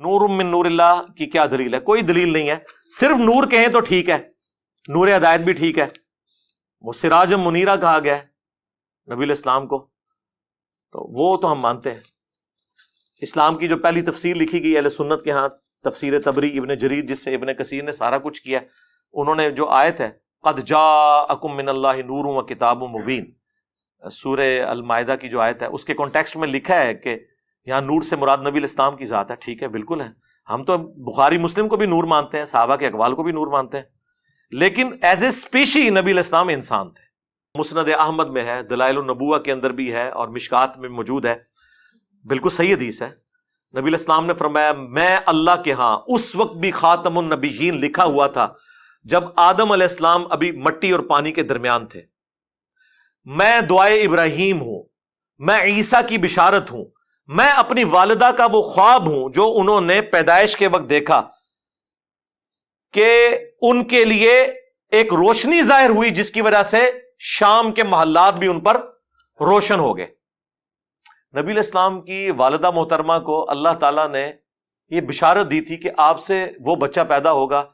نور من نور اللہ کی کیا دلیل ہے؟ کوئی دلیل نہیں ہے. صرف نور کہیں تو ٹھیک ہے، نور ہدایت بھی ٹھیک ہے. وہ سراج منیرہ کہا گیا ہے نبی علیہ السلام کو، تو وہ تو ہم مانتے ہیں. اسلام کی جو پہلی تفسیر لکھی گئی اہل سنت کے ہاں، تفسیر تبری ابن جریر، جس سے ابن کثیر نے سارا کچھ کیا، انہوں نے جو آیت ہے قد جاءکم من اللہ نور و کتاب مبین، سورہ المائدہ کی جو آیت ہے، اس کے کانٹیکسٹ میں لکھا ہے کہ یہاں نور سے مراد نبی علیہ السلام کی ذات ہے. ٹھیک ہے، بالکل ہے. ہم تو بخاری مسلم کو بھی نور مانتے ہیں، صحابہ کے اقوال کو بھی نور مانتے ہیں، لیکن ایز اے اسپیشی نبی علیہ السلام انسان تھے. مسند احمد میں ہے، دلائل النبوہ کے اندر بھی ہے، اور مشکات میں موجود ہے، بالکل صحیح حدیث ہے. نبی علیہ السلام نے فرمایا میں اللہ کے ہاں اس وقت بھی خاتم النبیین لکھا ہوا تھا جب آدم علیہ السلام ابھی مٹی اور پانی کے درمیان تھے. میں دعائے ابراہیم ہوں، میں عیسیٰ کی بشارت ہوں، میں اپنی والدہ کا وہ خواب ہوں جو انہوں نے پیدائش کے وقت دیکھا کہ ان کے لیے ایک روشنی ظاہر ہوئی جس کی وجہ سے شام کے محلات بھی ان پر روشن ہو گئے. نبی علیہ السلام کی والدہ محترمہ کو اللہ تعالیٰ نے یہ بشارت دی تھی کہ آپ سے وہ بچہ پیدا ہوگا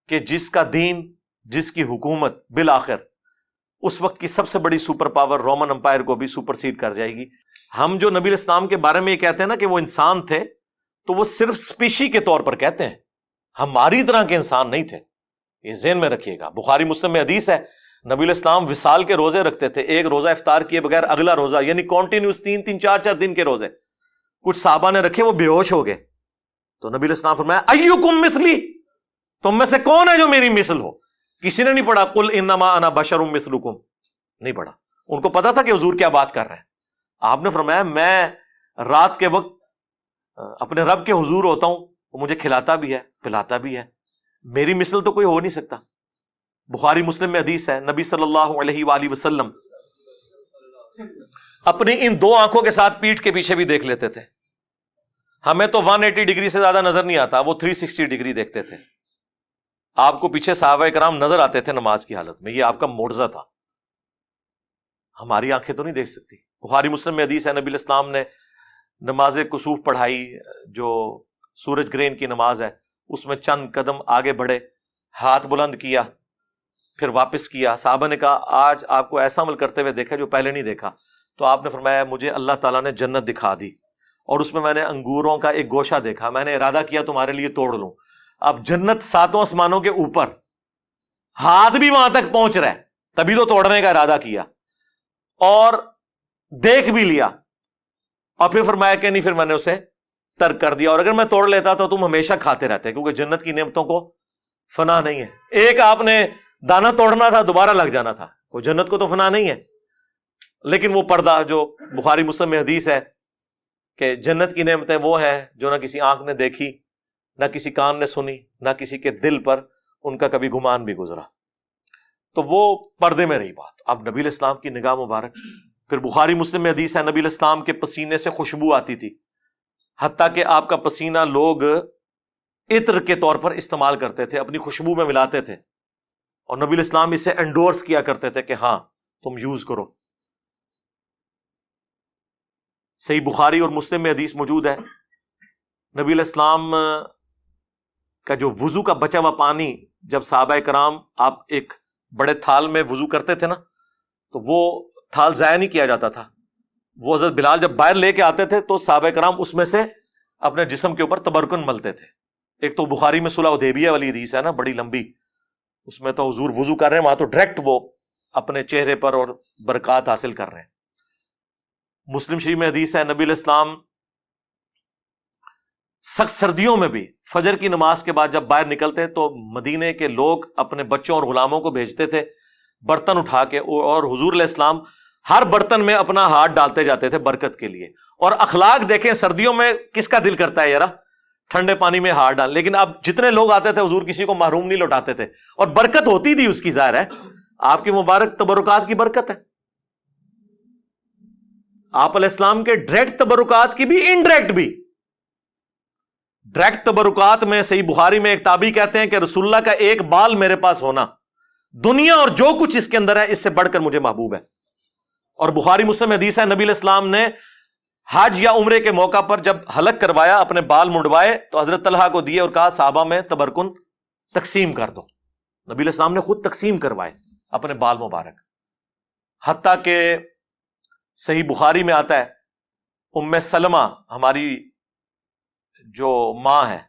کہ جس کا دین، جس کی حکومت بالآخر اس وقت کی سب سے بڑی سپر پاور رومن امپائر کو بھی سپر سیڈ کر جائے گی. ہم جو نبی علیہ السلام کے بارے میں یہ کہتے ہیں نا کہ وہ انسان تھے، تو وہ صرف اسپیشی کے طور پر کہتے ہیں، ہماری طرح کے انسان نہیں تھے. یہ ذہن میں رکھیے گا. بخاری مسلم میں حدیث ہے نبی علیہ السلام وصال کے روزے رکھتے تھے، ایک روزہ افطار کیے بغیر اگلا روزہ، یعنی کنٹینیوس 3 4 دن کے روزے. کچھ صحابہ نے رکھے، وہ بے ہوش ہو گئے، تو نبی علیہ السلام فرمایا ایکم مثلی، تم میں سے کون ہے جو میری مثل ہو؟ کسی نے نہیں پڑھا قل انما انا بشر مثلکم، نہیں پڑھا. ان کو پتا تھا کہ حضور کیا بات کر رہے ہیں. آپ نے فرمایا میں رات کے وقت اپنے رب کے حضور ہوتا ہوں، وہ مجھے کھلاتا بھی ہے پلاتا بھی ہے، میری مثل تو کوئی ہو نہیں سکتا. بخاری مسلم میں حدیث ہے نبی صلی اللہ علیہ وآلہ وسلم اپنی ان 2 آنکھوں کے ساتھ پیٹھ کے پیچھے بھی دیکھ لیتے تھے. ہمیں تو 180 ڈگری سے زیادہ نظر نہیں آتا، وہ 360 ڈگری دیکھتے تھے. آپ کو پیچھے صحابہ کرام نظر آتے تھے نماز کی حالت میں، یہ آپ کا معجزہ تھا. ہماری آنکھیں تو نہیں دیکھ سکتی. بخاری مسلم میں حدیث ہے نبی علیہ السلام نے نماز کسوف پڑھائی، جو سورج گرہن کی نماز ہے، اس میں چند قدم آگے بڑھے، ہاتھ بلند کیا، پھر واپس کیا. صحابہ نے کہا آج آپ کو ایسا عمل کرتے ہوئے دیکھا جو پہلے نہیں دیکھا. تو آپ نے فرمایا مجھے اللہ تعالیٰ نے جنت دکھا دی، اور اس میں نے انگوروں کا ایک گوشہ دیکھا، میں نے ارادہ کیا تمہارے لیے توڑ لوں. اب جنت 7 آسمانوں کے اوپر، ہاتھ بھی وہاں تک پہنچ رہا ہے، تبھی تو توڑنے کا ارادہ کیا، اور دیکھ بھی لیا، اور پھر فرمایا کہ نہیں، پھر میں نے اسے ترک کر دیا، اور اگر میں توڑ لیتا تو تم ہمیشہ کھاتے رہتے، کیونکہ جنت کی نعمتوں کو فنا نہیں ہے. ایک آپ نے دانہ توڑنا تھا، دوبارہ لگ جانا تھا. وہ جنت کو تو فنا نہیں ہے. لیکن وہ پردہ جو بخاری مسلم میں حدیث ہے کہ جنت کی نعمتیں وہ ہیں جو نہ کسی آنکھ نے دیکھی، نہ کسی کان نے سنی، نہ کسی کے دل پر ان کا کبھی گمان بھی گزرا. تو وہ پردے میں رہی بات. اب نبی علیہ السلام کی نگاہ مبارک. پھر بخاری مسلم میں حدیث ہے نبی علیہ السلام کے پسینے سے خوشبو آتی تھی، حتیٰ کہ آپ کا پسینہ لوگ عطر کے طور پر استعمال کرتے تھے، اپنی خوشبو میں ملاتے تھے، اور نبی علیہ السلام اسے انڈورس کیا کرتے تھے کہ ہاں تم یوز کرو. صحیح بخاری اور مسلم میں حدیث موجود ہے نبی علیہ السلام کا جو وضو کا بچا ہوا پانی، جب صحابہ کرام آپ ایک بڑے تھال میں وضو کرتے تھے نا، تو وہ تھال ضائع نہیں کیا جاتا تھا. وہ حضرت بلال جب باہر لے کے آتے تھے تو صحابہ کرام اس میں سے اپنے جسم کے اوپر تبرکن ملتے تھے. ایک تو بخاری میں صلح حدیبیہ والی حدیث ہے نا، بڑی لمبی، اس میں تو حضور وضو کر رہے ہیں، وہاں تو ڈائریکٹ وہ اپنے چہرے پر اور برکات حاصل کر رہے ہیں. مسلم شریف میں حدیث ہے نبی علیہ السلام سخت سردیوں میں بھی فجر کی نماز کے بعد جب باہر نکلتے تو مدینے کے لوگ اپنے بچوں اور غلاموں کو بھیجتے تھے برتن اٹھا کے، اور حضور علیہ السلام ہر برتن میں اپنا ہاتھ ڈالتے جاتے تھے برکت کے لیے. اور اخلاق دیکھیں، سردیوں میں کس کا دل کرتا ہے یار ٹھنڈے پانی میں ہاتھ ڈال، لیکن اب جتنے لوگ آتے تھے حضور کسی کو محروم نہیں لوٹاتے تھے، اور برکت ہوتی تھی اس کی. ظاہر ہے آپ کی مبارک تبرکات کی برکت ہے. آپ علیہ السلام کے ڈائریکٹ تبرکات کی بھی، انڈائریکٹ بھی. ڈائریکٹ تبرکات میں صحیح بخاری میں ایک تابعی کہتے ہیں کہ رسول اللہ کا ایک بال میرے پاس ہونا دنیا اور جو کچھ اس کے اندر ہے اس سے بڑھ کر مجھے محبوب ہے. اور بخاری مسلم حدیث ہے نبی علیہ السلام نے حج یا عمرے کے موقع پر جب حلق کروایا اپنے بال منڈوائے تو حضرت طلحہ کو دیے اور کہا صحابہ میں تبرکن تقسیم کر دو. نبی علیہ السلام نے خود تقسیم کروائے اپنے بال مبارک. حتیٰ کہ صحیح بخاری میں آتا ہے ام سلمہ ہماری جو ماں ہے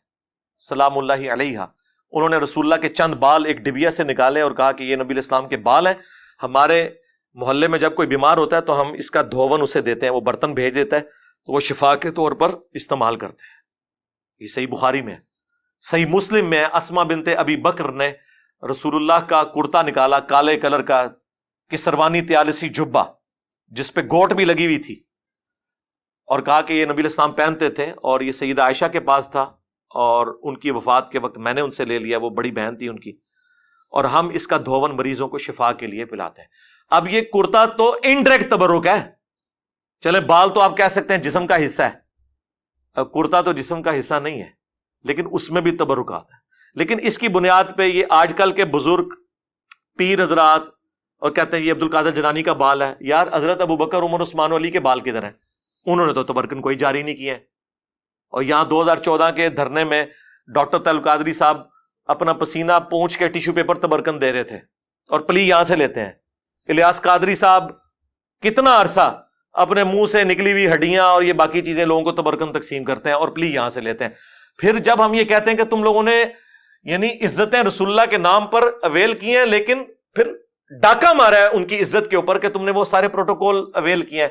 سلام اللہ علیہ، انہوں نے رسول اللہ کے چند بال ایک ڈبیا سے نکالے اور کہا کہ یہ نبی علیہ السلام کے بال ہیں، ہمارے محلے میں جب کوئی بیمار ہوتا ہے تو ہم اس کا دھون اسے دیتے ہیں، وہ برتن بھیج دیتا ہے تو وہ شفا کے طور پر استعمال کرتے ہیں. یہ صحیح بخاری میں ہے. صحیح مسلم میں اسما بنت ابی بکر نے رسول اللہ کا کرتا نکالا کالے کلر کا کسروانی تیالسی جبہ جس پہ گوٹ بھی لگی ہوئی تھی، اور کہا کہ یہ نبی علیہ السلام پہنتے تھے اور یہ سیدہ عائشہ کے پاس تھا اور ان کی وفات کے وقت میں نے ان سے لے لیا، وہ بڑی بہن تھی ان کی، اور ہم اس کا دھون مریضوں کو شفا کے لیے پلاتے ہیں. اب یہ کرتا تو انڈائریکٹ تبرک ہے، چلے بال تو آپ کہہ سکتے ہیں جسم کا حصہ ہے، کرتا تو جسم کا حصہ نہیں ہے لیکن اس میں بھی تبرک آتا ہے. لیکن اس کی بنیاد پہ یہ آج کل کے بزرگ پیر حضرات اور کہتے ہیں یہ عبد القادر جیلانی کا بال ہے. یار حضرت ابو بکر عمر عثمان علی کے بال کدھر ہیں؟ انہوں نے تو تبرکن کوئی جاری نہیں کیا ہے. اور یہاں 2014 کے دھرنے میں ڈاکٹر طلعت قادری صاحب اپنا پسینہ پونچھ کے ٹیشو پیپر تبرکن دے رہے تھے اور پلی یہاں سے لیتے ہیں. الیاس قادری صاحب کتنا عرصہ اپنے منہ سے نکلی ہوئی ہڈیاں اور یہ باقی چیزیں لوگوں کو تبرکن تقسیم کرتے ہیں اور پلی یہاں سے لیتے ہیں. پھر جب ہم یہ کہتے ہیں کہ تم لوگوں نے یعنی عزتیں رسول اللہ کے نام پر اویل کی ہیں لیکن پھر ڈاکہ مارا ہے ان کی عزت کے اوپر کہ تم نے وہ سارے پروٹوکول اویل کیے ہیں،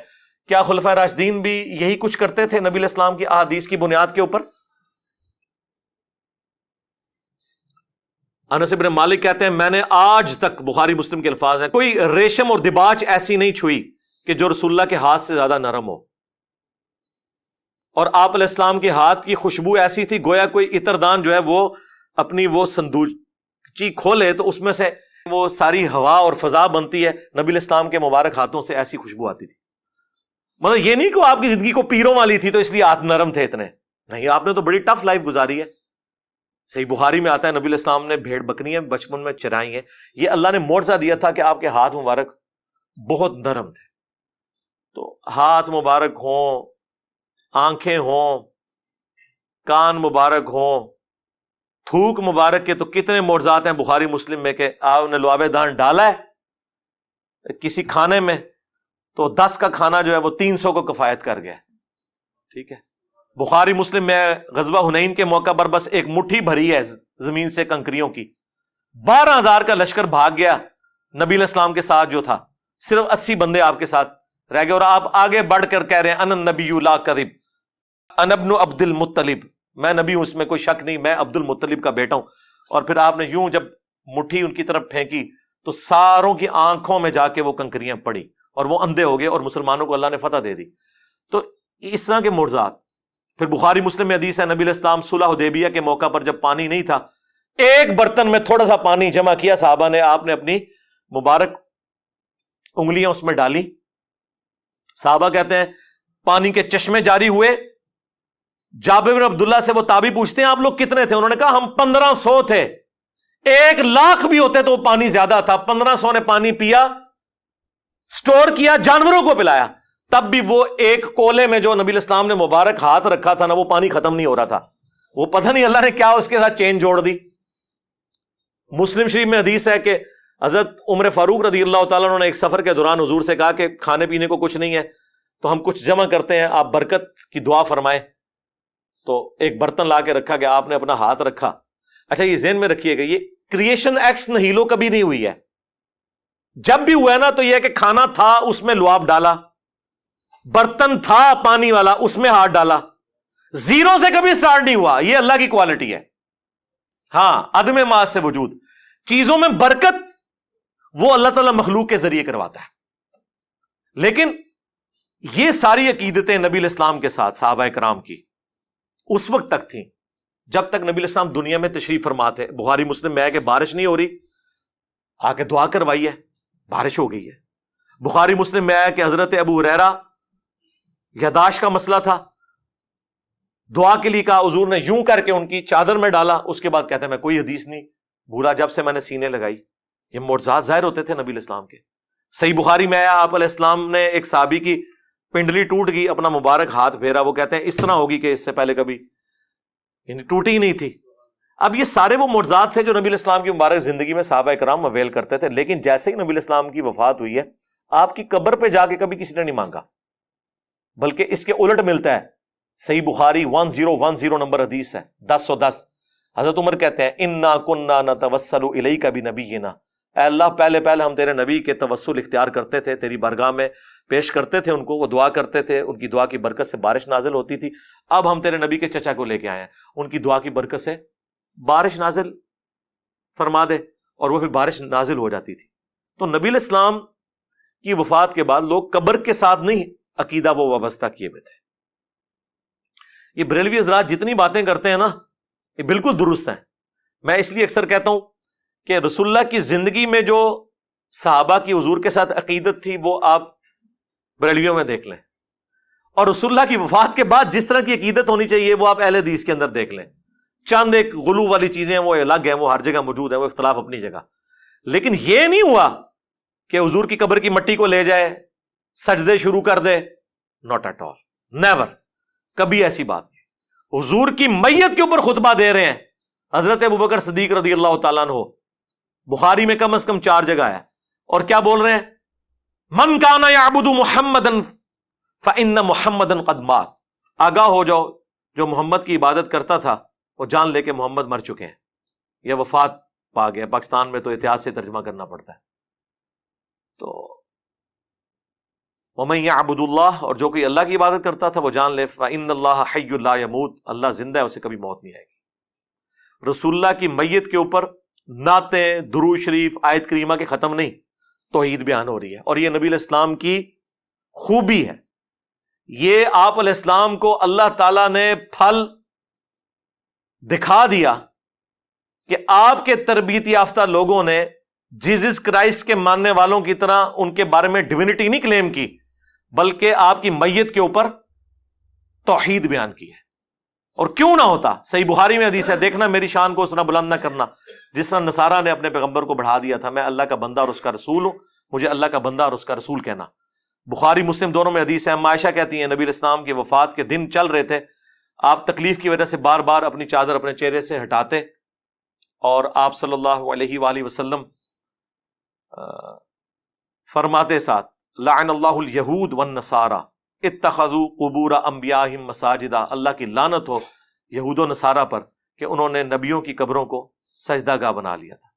کیا خلفائے راشدین بھی یہی کچھ کرتے تھے نبی علیہ السلام کی احادیث کی بنیاد کے اوپر؟ انس بن مالک کہتے ہیں میں نے آج تک، بخاری مسلم کے الفاظ ہیں، کوئی ریشم اور دباچ ایسی نہیں چھوئی کہ جو رسول اللہ کے ہاتھ سے زیادہ نرم ہو. اور آپ علیہ السلام کے ہاتھ کی خوشبو ایسی تھی گویا کوئی عطردان جو ہے وہ اپنی وہ صندوقچی کھولے تو اس میں سے وہ ساری ہوا اور فضا بنتی ہے. نبی علیہ السلام کے مبارک ہاتھوں سے ایسی خوشبو آتی تھی. مطلب یہ نہیں کہ آپ کی زندگی کو پیروں والی تھی تو اس لیے ہاتھ نرم تھے اتنے، نہیں، آپ نے تو بڑی ٹف لائف گزاری ہے. صحیح بخاری میں آتا ہے نبی علیہ السلام نے بھیڑ بکریاں بچپن میں چرائی ہیں. یہ اللہ نے معجزہ دیا تھا کہ آپ کے ہاتھ مبارک بہت نرم تھے. تو ہاتھ مبارک ہوں، آنکھیں ہوں، کان مبارک ہوں، تھوک مبارک کے تو کتنے معجزات ہیں بخاری مسلم میں کہ آپ نے لعاب دہن ڈالا ہے کسی کھانے میں تو 10 کا کھانا جو ہے وہ 300 کو کفایت کر گیا. ٹھیک ہے. بخاری مسلم میں غزوہ حنین کے موقع پر بس ایک مٹھی بھری ہے زمین سے کنکریوں کی، 12,000 کا لشکر بھاگ گیا نبی علیہ السلام کے ساتھ جو تھا، صرف 80 بندے آپ کے ساتھ رہ گئے. اور آپ آگے بڑھ کر کہہ رہے ہیں انا النبی لا کذب انا ابن عبد المطلب، میں نبی ہوں اس میں کوئی شک نہیں، میں عبد المطلب کا بیٹا ہوں. اور پھر آپ نے یوں جب مٹھی ان کی طرف پھینکی تو ساروں کی آنکھوں میں جا کے وہ کنکریاں پڑی اور وہ اندھے ہو گئے اور مسلمانوں کو اللہ نے فتح دے دی. تو اس طرح کے معجزات. پھر بخاری مسلم میں حدیث ہے نبی علیہ السلام صلح حدیبیہ کے موقع پر جب پانی نہیں تھا، ایک برتن میں تھوڑا سا پانی جمع کیا صحابہ نے، آپ نے اپنی مبارک انگلیاں اس میں ڈالی. صحابہ کہتے ہیں پانی کے چشمے جاری ہوئے. جابر بن عبداللہ سے وہ تابعی پوچھتے ہیں آپ لوگ کتنے تھے؟ انہوں نے کہا ہم 1500 تھے. 1,00,000 بھی ہوتے تو وہ پانی زیادہ تھا. 1500 نے پانی پیا، سٹور کیا، جانوروں کو پلایا. تب بھی وہ ایک کولے میں جو نبی علیہ السلام نے مبارک ہاتھ رکھا تھا نا، وہ پانی ختم نہیں ہو رہا تھا. وہ پتہ نہیں اللہ نے کیا اس کے ساتھ چین جوڑ دی. مسلم شریف میں حدیث ہے کہ حضرت عمر فاروق رضی اللہ تعالیٰ عنہ نے ایک سفر کے دوران حضور سے کہا کہ کھانے پینے کو کچھ نہیں ہے تو ہم کچھ جمع کرتے ہیں، آپ برکت کی دعا فرمائیں. تو ایک برتن لا کے رکھا گیا، آپ نے اپنا ہاتھ رکھا. اچھا یہ ذہن میں رکھیے گا، یہ کریشن ایکس نہیلو کبھی نہیں ہوئی ہے. جب بھی ہوا ہے نا تو یہ کہ کھانا تھا اس میں لعاب ڈالا، برتن تھا پانی والا اس میں ہاتھ ڈالا. زیرو سے کبھی سٹارٹ نہیں ہوا. یہ اللہ کی کوالٹی ہے. ہاں عدم ما سے وجود. چیزوں میں برکت وہ اللہ تعالیٰ مخلوق کے ذریعے کرواتا ہے. لیکن یہ ساری عقیدتیں نبی علیہ السلام کے ساتھ صحابہ کرام کی اس وقت تک تھیں جب تک نبی علیہ السلام دنیا میں تشریف فرما تھے. بخاری مسلم میں ہے کہ بارش نہیں ہو رہی، آ کے دعا کروائی ہے، بارش ہو گئی ہے. بخاری مسلم میں ہے کہ حضرت ابو ہریرہ یاداشت کا مسئلہ تھا، دعا کے لیے کہا، حضور نے یوں کر کے ان کی چادر میں ڈالا. اس کے بعد کہتے ہیں میں کوئی حدیث نہیں بھولا جب سے میں نے سینے لگائی. یہ معجزات ظاہر ہوتے تھے نبی علیہ السلام کے. صحیح بخاری میں آیا آپ علیہ السلام نے ایک صحابی کی پنڈلی ٹوٹ گئی, اپنا مبارک ہاتھ پھیرا, وہ کہتے ہیں اس طرح ہوگی کہ اس سے پہلے کبھی یعنی ٹوٹی ہی نہیں تھی. اب یہ سارے وہ معجزات تھے جو نبی الاسلام کی مبارک زندگی میں صحابہ کرام اویل کرتے تھے, لیکن جیسے ہی نبی الاسلام کی وفات ہوئی ہے آپ کی قبر پہ جا کے کبھی کسی نے نہیں مانگا, بلکہ اس کے الٹ ملتا ہے. صحیح بخاری 1010 نمبر حدیث ہے 1010. حضرت عمر کہتے ہیں انا کنا نتوسل الیک بنبینا, اے اللہ پہلے ہم تیرے نبی کے توسل اختیار کرتے تھے, تیری بارگاہ میں پیش کرتے تھے ان کو, وہ دعا کرتے تھے, ان کی دعا کی برکت سے بارش نازل ہوتی تھی. اب ہم تیرے نبی کے چچا کو لے کے آئے ہیں, ان کی دعا کی برکت سے بارش نازل فرما دے, اور وہ پھر بارش نازل ہو جاتی تھی. تو نبی الاسلام کی وفات کے بعد لوگ قبر کے ساتھ نہیں عقیدہ وہ وابستہ کیے ہوئے تھے. یہ بریلوی حضرات جتنی باتیں کرتے ہیں نا یہ بالکل درست ہیں. میں اس لیے اکثر کہتا ہوں کہ رسول اللہ کی زندگی میں جو صحابہ کی حضور کے ساتھ عقیدت تھی وہ آپ بریلویوں میں دیکھ لیں, اور رسول اللہ کی وفات کے بعد جس طرح کی عقیدت ہونی چاہیے وہ آپ اہل حدیث کے اندر دیکھ لیں. چند ایک غلو والی چیزیں وہ الگ ہیں, وہ ہر جگہ موجود ہیں, وہ اختلاف اپنی جگہ, لیکن یہ نہیں ہوا کہ حضور کی قبر کی مٹی کو لے جائے سجدے شروع کر دے. ناٹ ایٹ آل, نیور, کبھی ایسی بات نہیں. حضور کی میت کے اوپر خطبہ دے رہے ہیں حضرت ابوبکر صدیق رضی اللہ تعالیٰ عنہ, بخاری میں کم از کم 4 جگہ ہے, اور کیا بول رہے ہیں؟ من کان یعبد محمدا فإن محمدا قد مات. آگاہ ہو جاؤ, جو محمد کی عبادت کرتا تھا وہ جان لے کے محمد مر چکے ہیں, یہ وفات پا گیا. پاکستان میں تو احتیاط سے ترجمہ کرنا پڑتا ہے. تو وَمَن يَعْبُدُ اللَّهَ, اور جو کوئی اللہ کی عبادت کرتا تھا وہ جان لے فَإِنَّ اللَّهَ حَيٌّ لَا يَمُوتُ, اللہ زندہ ہے, اسے کبھی موت نہیں آئے گی. رسول اللہ کی میت کے اوپر نعتیں, درود شریف, آیت کریمہ کے ختم نہیں, توحید بیان ہو رہی ہے. اور یہ نبی علیہ السلام کی خوبی ہے. یہ آپ علیہ السلام کو اللہ تعالیٰ نے پھل دکھا دیا کہ آپ کے تربیت یافتہ لوگوں نے جیزس کرائسٹ کے ماننے والوں کی طرح ان کے بارے میں ڈیوینٹی نہیں کلیم کی, بلکہ آپ کی میت کے اوپر توحید بیان کی ہے. اور کیوں نہ ہوتا, صحیح بخاری میں حدیث ہے, دیکھنا میری شان کو اس طرح بلند نہ کرنا جس طرح نصارہ نے اپنے پیغمبر کو بڑھا دیا تھا. میں اللہ کا بندہ اور اس کا رسول ہوں, مجھے اللہ کا بندہ اور اس کا رسول کہنا. بخاری مسلم دونوں میں حدیث ہے. اما عائشہ کہتی ہیں نبی علیہ السلام کی وفات کے دن چل رہے تھے, آپ تکلیف کی وجہ سے بار بار اپنی چادر اپنے چہرے سے ہٹاتے, اور آپ صلی اللہ علیہ وآلہ وسلم فرماتے ساتھ لعن اللہ الیہود والنصارى اتخذوا قبور انبیائہم مساجدا, اللہ کی لعنت ہو یہود و نصارہ پر کہ انہوں نے نبیوں کی قبروں کو سجدہ گاہ بنا لیا تھا.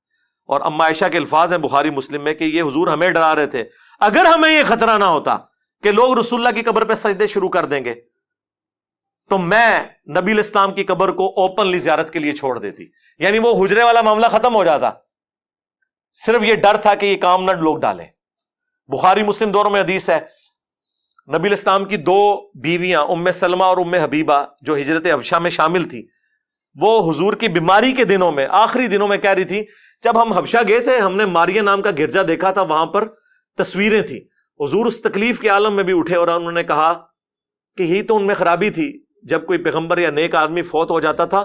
اور اما عائشہ کے الفاظ ہیں بخاری مسلم میں کہ یہ حضور ہمیں ڈرا رہے تھے, اگر ہمیں یہ خطرہ نہ ہوتا کہ لوگ رسول اللہ کی قبر پہ سجدے شروع کر دیں گے تو میں نبی الاسلام کی قبر کو اوپنلی زیارت کے لیے چھوڑ دیتی. یعنی وہ حجرے والا معاملہ ختم ہو جاتا, صرف یہ ڈر تھا کہ یہ کام نہ لوگ ڈالیں. بخاری مسلم دونوں میں حدیث ہے, نبی الاسلام کی 2 بیویاں ام سلمہ اور ام حبیبہ جو ہجرت حبشہ میں شامل تھی, وہ حضور کی بیماری کے دنوں میں, آخری دنوں میں کہہ رہی تھی جب ہم حبشہ گئے تھے ہم نے ماریہ نام کا گرجا دیکھا تھا, وہاں پر تصویریں تھیں. حضور اس تکلیف کے عالم میں بھی اٹھے اور انہوں نے کہا کہ یہی تو ان میں خرابی تھی, جب کوئی پیغمبر یا نیک آدمی فوت ہو جاتا تھا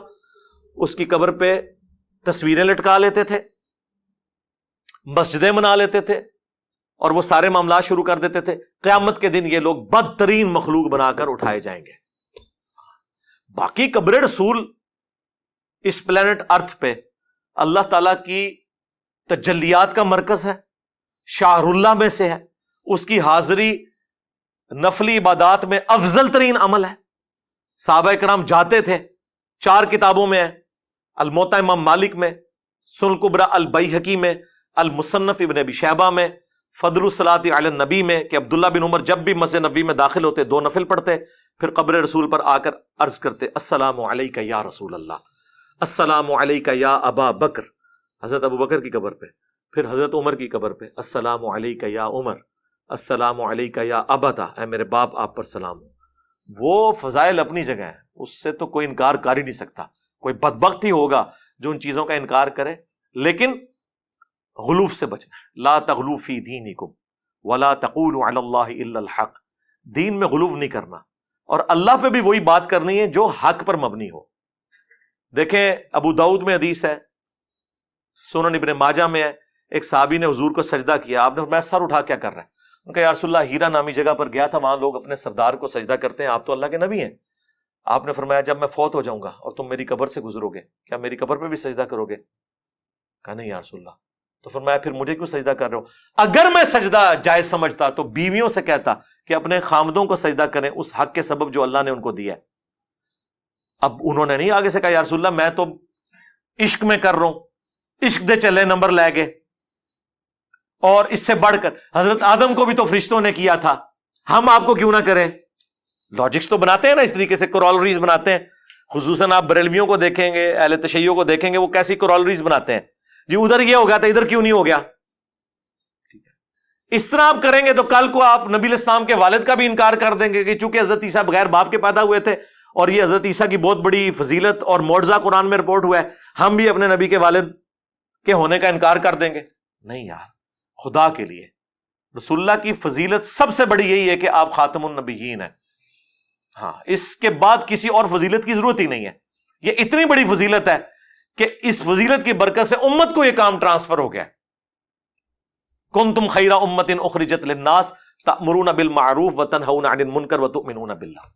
اس کی قبر پہ تصویریں لٹکا لیتے تھے, مسجدیں بنا لیتے تھے, اور وہ سارے معاملات شروع کر دیتے تھے. قیامت کے دن یہ لوگ بدترین مخلوق بنا کر اٹھائے جائیں گے. باقی قبر رسول اس پلانٹ ارتھ پہ اللہ تعالیٰ کی تجلیات کا مرکز ہے, شاہر اللہ میں سے ہے, اس کی حاضری نفلی عبادات میں افضل ترین عمل ہے. صحابہ کرام جاتے تھے, 4 کتابوں میں ہے, الموطا امام مالک میں, سنن کبریٰ البیہقی میں, المصنف ابن ابی شیبہ میں, فضل الصلاۃ علی النبی میں کہ عبداللہ بن عمر جب بھی مسجد نبوی میں داخل ہوتے 2 نفل پڑھتے, پھر قبر رسول پر آ کر عرض کرتے السلام علیک یا رسول اللہ, السلام علیک یا ابا بکر, حضرت ابو بکر کی قبر پہ, پھر حضرت عمر کی قبر پہ السلام علیک یا عمر, السلام علیک یا ابتا, اے میرے باپ آپ پر سلام ہو. وہ فضائل اپنی جگہ ہیں, اس سے تو کوئی انکار کر ہی نہیں سکتا. کوئی بدبخت ہی ہوگا جو ان چیزوں کا انکار کرے, لیکن غلوف سے بچنا ہے. لا تغلو فی دینکم ولا تقولوا علی اللہ الا الحق, دین میں غلوف نہیں کرنا, اور اللہ پہ بھی وہی بات کرنی ہے جو حق پر مبنی ہو. دیکھیں ابو داؤد میں حدیث ہے, سنن ابن ماجہ میں ہے, ایک صحابی نے حضور کو سجدہ کیا, آپ نے فرمایا سر اٹھا کیا کر رہا ہے؟ کہ یا رسول اللہ ہیرا نامی جگہ پر گیا تھا، وہاں لوگ اپنے سردار کو سجدہ کرتے ہیں، آپ تو اللہ کے نبی ہیں، آپ نے فرمایا جب میں فوت ہو جاؤں گا اور تم میری قبر سے گزرو گے، کیا میری قبر پہ بھی سجدہ کرو گے؟ کہا نہیں یا رسول اللہ۔ تو فرمایا پھر مجھے کیوں سجدہ کر رہے ہو؟ اگر میں سجدہ جائز سمجھتا تو بیویوں سے کہتا کہ اپنے خامدوں کو سجدہ کریں اس حق کے سبب جو اللہ نے ان کو دیا ہے۔ اب انہوں نے نہیں آگے سے کہا یا رسول اللہ میں تو عشق میں کر رہا ہوں، عشق دے چلے نمبر لے گئے، اور اس سے بڑھ کر حضرت آدم کو بھی تو فرشتوں نے کیا تھا، ہم آپ کو کیوں نہ کریں؟ لاجکس تو بناتے ہیں نا اس طریقے سے، کرولریز بناتے ہیں، خصوصاً آپ بریلویوں کو دیکھیں گے، اہل تشیع کو دیکھیں گے، وہ کیسی کرولریز بناتے ہیں، جی ادھر یہ ہو گیا تھا ادھر کیوں نہیں ہو گیا؟ اس طرح آپ کریں گے تو کل کو آپ نبی الاسلام کے والد کا بھی انکار کر دیں گے کہ چونکہ حضرت عیسیٰ بغیر باپ کے پیدا ہوئے تھے اور یہ حضرت عیسیٰ کی بہت بڑی فضیلت اور معجزہ قرآن میں رپورٹ ہوا ہے، ہم بھی اپنے نبی کے والد کے ہونے کا انکار کر دیں گے۔ نہیں یار، خدا کے لیے رسول اللہ کی فضیلت سب سے بڑی یہی ہے کہ آپ خاتم النبیین ہیں، ہاں اس کے بعد کسی اور فضیلت کی ضرورت ہی نہیں ہے۔ یہ اتنی بڑی فضیلت ہے کہ اس فضیلت کی برکت سے امت کو یہ کام ٹرانسفر ہو گیا۔ کنتم خیر امت اخرجت للناس تأمرون بالمعروف وتنہون عن المنکر وتؤمنون باللہ۔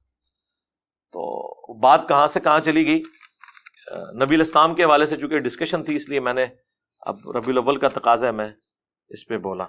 تو بات کہاں سے کہاں چلی گئی؟ نبی الاسلام کے حوالے سے چونکہ ڈسکشن تھی اس لیے میں نے اب ربیع الاول کا تقاضا ہے میں اس پہ بولا۔